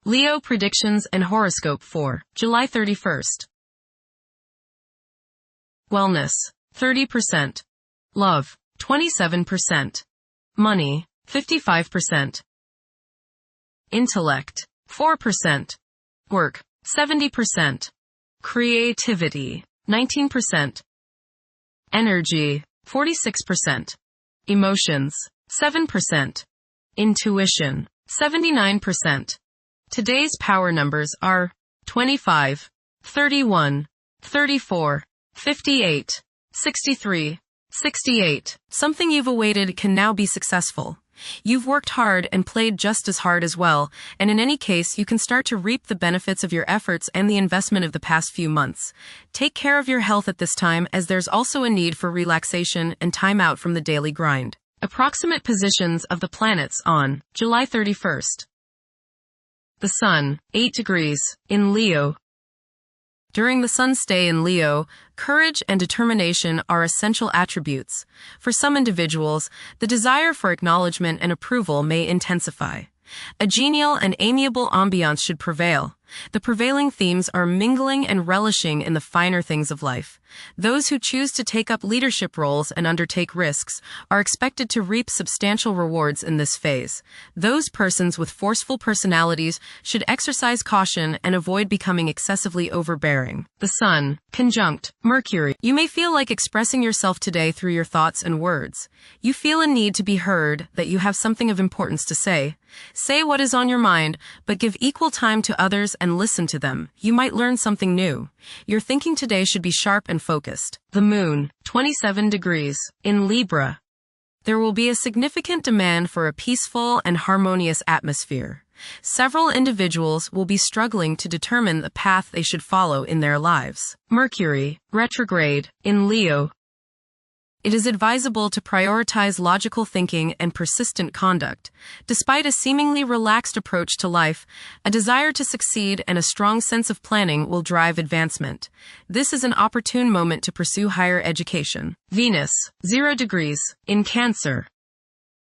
Leo predictions and horoscope for July 31st. Wellness, 30%. Love, 27%. Money, 55%. Intellect, 4%. Work, 70%. Creativity, 19%. Energy, 46%. Emotions, 7%. Intuition, 79%. Today's power numbers are 25, 31, 34, 58, 63, 68. Something you've awaited can now be successful. You've worked hard and played just as hard as well, and in any case, you can start to reap the benefits of your efforts and the investment of the past few months. Take care of your health at this time, as there's also a need for relaxation and time out from the daily grind. Approximate positions of the planets on July 31st. The Sun, 8 degrees, in Leo. During the Sun's stay in Leo, courage and determination are essential attributes. For some individuals, the desire for acknowledgement and approval may intensify. A genial and amiable ambiance should prevail. The prevailing themes are mingling and relishing in the finer things of life. Those who choose to take up leadership roles and undertake risks are expected to reap substantial rewards in this phase. Those persons with forceful personalities should exercise caution and avoid becoming excessively overbearing. The Sun, conjunct Mercury. You may feel like expressing yourself today through your thoughts and words. You feel a need to be heard, that you have something of importance to say. Say what is on your mind, but give equal time to others and listen to them. You might learn something new. Your thinking today should be sharp and focused. The Moon, 27 degrees, in Libra. There will be a significant demand for a peaceful and harmonious atmosphere. Several individuals will be struggling to determine the path they should follow in their lives. Mercury, retrograde, in Leo. It is advisable to prioritize logical thinking and persistent conduct. Despite a seemingly relaxed approach to life, a desire to succeed and a strong sense of planning will drive advancement. This is an opportune moment to pursue higher education. Venus, 0 degrees, in Cancer.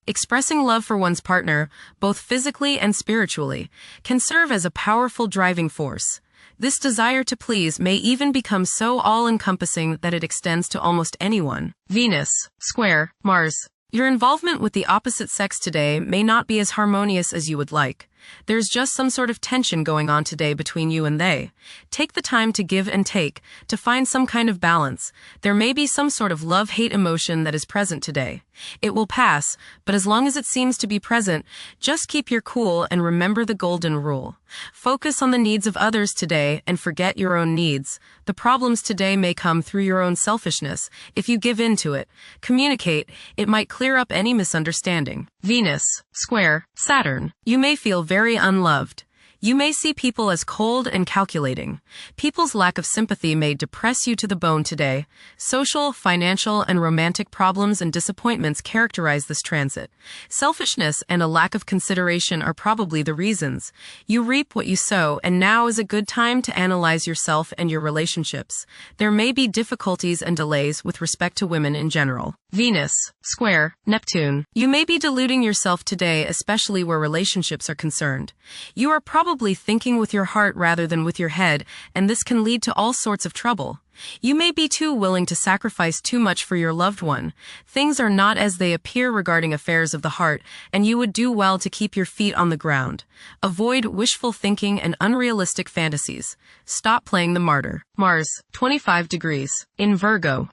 Expressing love for one's partner, both physically and spiritually, can serve as a powerful driving force. This desire to please may even become so all-encompassing that it extends to almost anyone. Venus, square Mars. Your involvement with the opposite sex today may not be as harmonious as you would like. There's just some sort of tension going on today between you and they. Take the time to give and take, to find some kind of balance. There may be some sort of love-hate emotion that is present today. It will pass, but as long as it seems to be present, just keep your cool and remember the golden rule. Focus on the needs of others today and forget your own needs. The problems today may come through your own selfishness. If you give in to it, communicate, it might clear up any misunderstanding. Venus, square Saturn. You may feel very unloved. You may see people as cold and calculating. People's lack of sympathy may depress you to the bone today. Social, financial, and romantic problems and disappointments characterize this transit. Selfishness and a lack of consideration are probably the reasons. You reap what you sow, and now is a good time to analyze yourself and your relationships. There may be difficulties and delays with respect to women in general. Venus, square Neptune. You may be deluding yourself today, especially where relationships are concerned. You are probably thinking with your heart rather than with your head, and this can lead to all sorts of trouble. You may be too willing to sacrifice too much for your loved one. Things are not as they appear regarding affairs of the heart, and you would do well to keep your feet on the ground. Avoid wishful thinking and unrealistic fantasies. Stop playing the martyr. Mars, 25 degrees, in Virgo.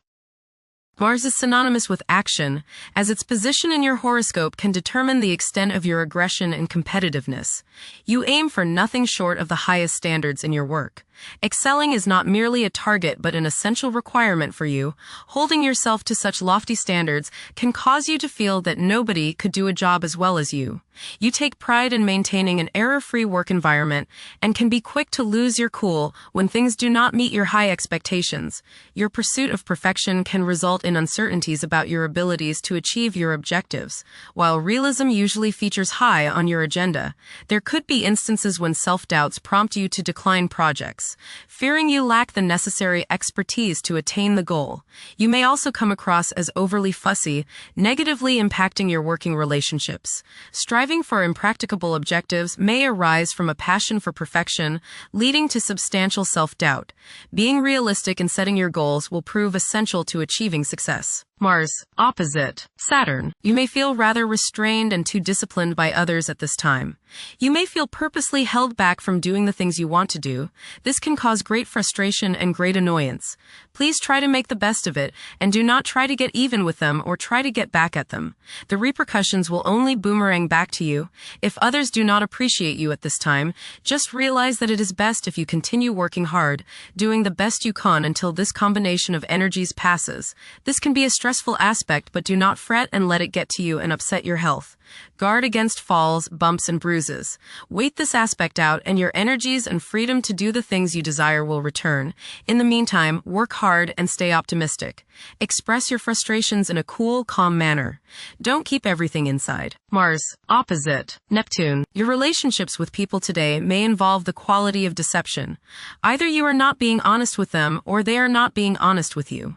Mars is synonymous with action, as its position in your horoscope can determine the extent of your aggression and competitiveness. You aim for nothing short of the highest standards in your work. Excelling is not merely a target but an essential requirement for you. Holding yourself to such lofty standards can cause you to feel that nobody could do a job as well as you. You take pride in maintaining an error-free work environment and can be quick to lose your cool when things do not meet your high expectations. Your pursuit of perfection can result in uncertainties about your abilities to achieve your objectives. While realism usually features high on your agenda, there could be instances when self-doubts prompt you to decline projects. close, fearing you lack the necessary expertise to attain the goal. You may also come across as overly fussy, negatively impacting your working relationships. Striving for impracticable objectives may arise from a passion for perfection, leading to substantial self-doubt. Being realistic in setting your goals will prove essential to achieving success. Mars, opposite Saturn. You may feel rather restrained and too disciplined by others at this time. You may feel purposely held back from doing the things you want to do. This can cause great frustration and great annoyance. Please try to make the best of it, and do not try to get even with them or try to get back at them. The repercussions will only boomerang back to you. If others do not appreciate you at this time, just realize that it is best if you continue working hard, doing the best you can until this combination of energies passes. This can be a stressful aspect, but do not fret and let it get to you and upset your health. Guard against falls, bumps, and bruises. Wait this aspect out, and your energies and freedom to do the things you desire will return. In the meantime, work hard and stay optimistic. Express your frustrations in a cool, calm manner. Don't keep everything inside. Mars, opposite Neptune. Your relationships with people today may involve the quality of deception. Either you are not being honest with them, or they are not being honest with you.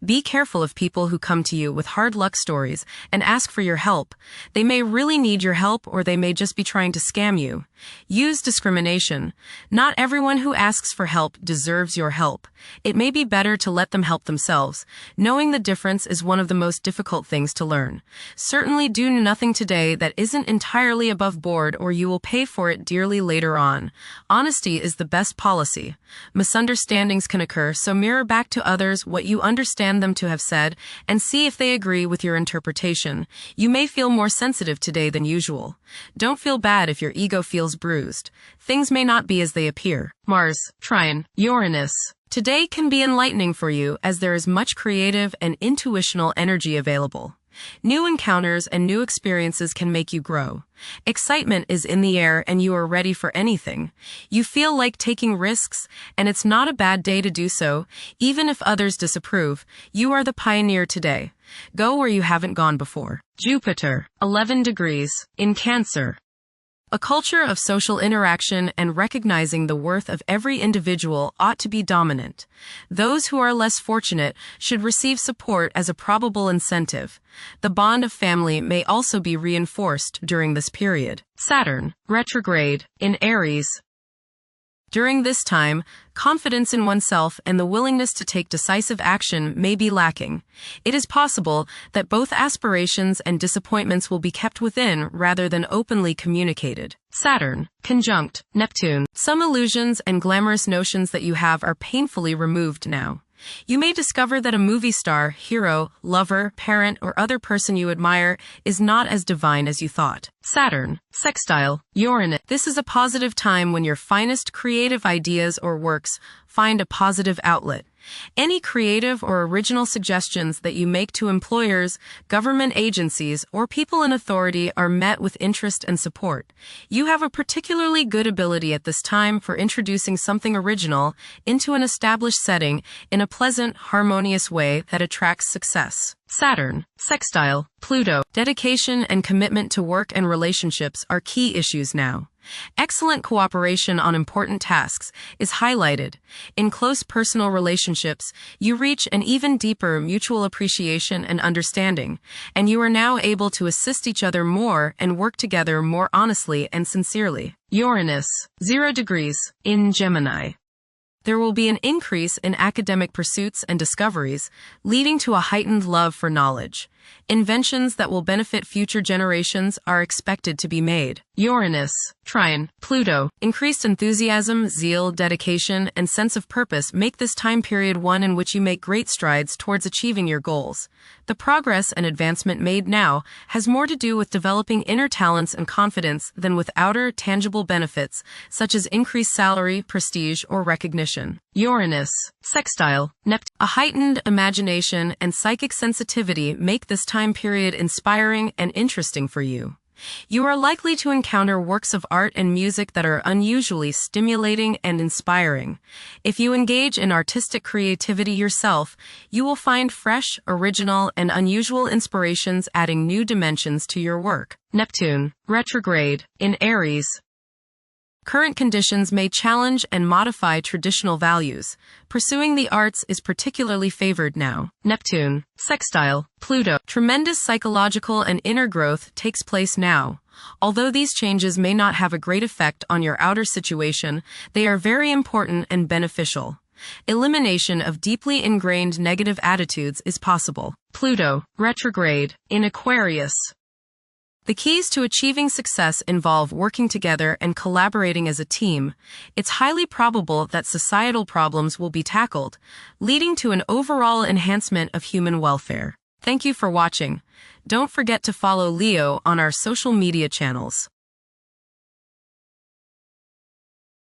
Be careful of people who come to you with hard luck stories and ask for your help. They may really need your help, or they may just be trying to scam you. Use discrimination. Not everyone who asks for help deserves your help. It may be better to let them help themselves. Knowing the difference is one of the most difficult things to learn. Certainly do nothing today that isn't entirely above board, or you will pay for it dearly later on. Honesty is the best policy. Misunderstandings can occur, so mirror back to others what you understand them to have said and see if they agree with your interpretation. You may feel more sensitive today than usual. Don't feel bad if your ego feels bruised. Things may not be as they appear. Mars, trine Uranus. Today can be enlightening for you, as there is much creative and intuitional energy available. New encounters and new experiences can make you grow. Excitement is in the air, and you are ready for anything. You feel like taking risks, and it's not a bad day to do so. Even if others disapprove, you are the pioneer today. Go where you haven't gone before. Jupiter, 11 degrees, in Cancer. A culture of social interaction and recognizing the worth of every individual ought to be dominant. Those who are less fortunate should receive support as a probable incentive. The bond of family may also be reinforced during this period. Saturn, retrograde, in Aries. During this time, confidence in oneself and the willingness to take decisive action may be lacking. It is possible that both aspirations and disappointments will be kept within rather than openly communicated. Saturn, conjunct Neptune. Some illusions and glamorous notions that you have are painfully removed now. You may discover that a movie star, hero, lover, parent, or other person you admire is not as divine as you thought. Saturn, sextile Uranus. This is a positive time when your finest creative ideas or works find a positive outlet. Any creative or original suggestions that you make to employers, government agencies, or people in authority are met with interest and support. You have a particularly good ability at this time for introducing something original into an established setting in a pleasant, harmonious way that attracts success. Saturn, sextile Pluto. Dedication and commitment to work and relationships are key issues now. Excellent cooperation on important tasks is highlighted. In close personal relationships, you reach an even deeper mutual appreciation and understanding, and you are now able to assist each other more and work together more honestly and sincerely. Uranus, 0 degrees, in Gemini. There will be an increase in academic pursuits and discoveries, leading to a heightened love for knowledge. Inventions that will benefit future generations are expected to be made. Uranus, trine Pluto. Increased enthusiasm, zeal, dedication, and sense of purpose make this time period one in which you make great strides towards achieving your goals. The progress and advancement made now has more to do with developing inner talents and confidence than with outer, tangible benefits, such as increased salary, prestige, or recognition. Uranus, sextile Neptune. A heightened imagination and psychic sensitivity make this time period inspiring and interesting for you. You are likely to encounter works of art and music that are unusually stimulating and inspiring. If you engage in artistic creativity yourself, you will find fresh, original, and unusual inspirations adding new dimensions to your work. Neptune, retrograde, in Aries. Current conditions may challenge and modify traditional values. Pursuing the arts is particularly favored now. Neptune, sextile, Pluto. Tremendous psychological and inner growth takes place now. Although these changes may not have a great effect on your outer situation, they are very important and beneficial. Elimination of deeply ingrained negative attitudes is possible. Pluto, retrograde, in Aquarius. The keys to achieving success involve working together and collaborating as a team. It's highly probable that societal problems will be tackled, leading to an overall enhancement of human welfare. Thank you for watching. Don't forget to follow Leo on our social media channels.